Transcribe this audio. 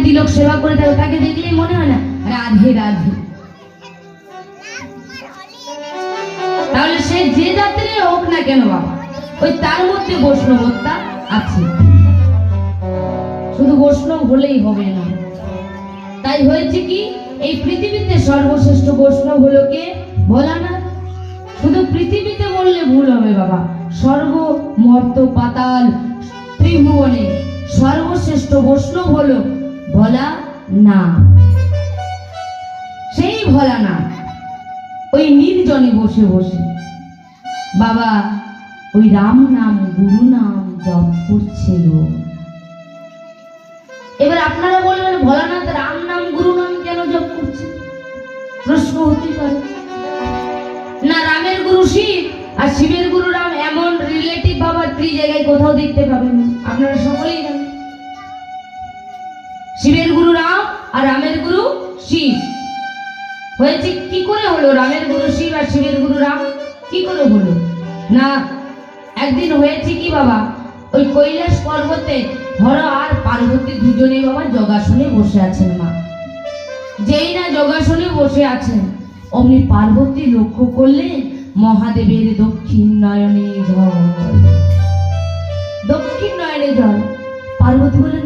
তিলক সেবা করে থাকে, তাকে দেখলেই মনে হয় না রাধে রাধে। তাহলে সে যে জাতির হোক না কেন বাবা, ওই তার মধ্যে বৈষ্ণবতা আছে, শুধু বৈষ্ণব হলেই হবে না। তাই হয়েছে কি, এই পৃথিবীতে সর্বশ্রেষ্ঠ বৈষ্ণব হলো কে? ভোলানাথ। শুধু পৃথিবীতে বললে ভুল হবে বাবা, সর্ব মর্ত পাতাল ত্রিভুবনে সর্বশ্রেষ্ঠ বৈষ্ণব হলো ভোলানাথ। সেই ভোলানাথ ওই নির্জনে বসে বসে বাবা ওই রাম নাম গুরু নাম জপ করছিল। এবার আপনারা বলবেন ভোলানাথ রাম নাম গুরু নাম কেন জপ করছে? প্রশ্ন হতে পারে না। রামের গুরু শিব আর শিবের গুরু রাম, এমন রিলেটিভ বাবা ত্রি জায়গায় কোথাও দেখতে পাবেন না, আপনারা সকলেই জানেন। শিবের গুরু রাম আর রামের গুরু শিব। হয়েছে কি করে হলো রামের গুরু শিব আর শিবের গুরু রাম? কি করে হলো না, একদিন হয়েছে কি বাবা, ওই কৈলাস পর্বতে হর আর পার্বতী দুজনে বাবা যোগাসনে বসে আছেন। মা যেই না যোগাসনে বসে আছেন, অমনি পার্বতী লক্ষ্য করলে মহাদেবের দক্ষিণ নয়নে জল, দক্ষিণ নয়নে জল। পার্বতী বলেন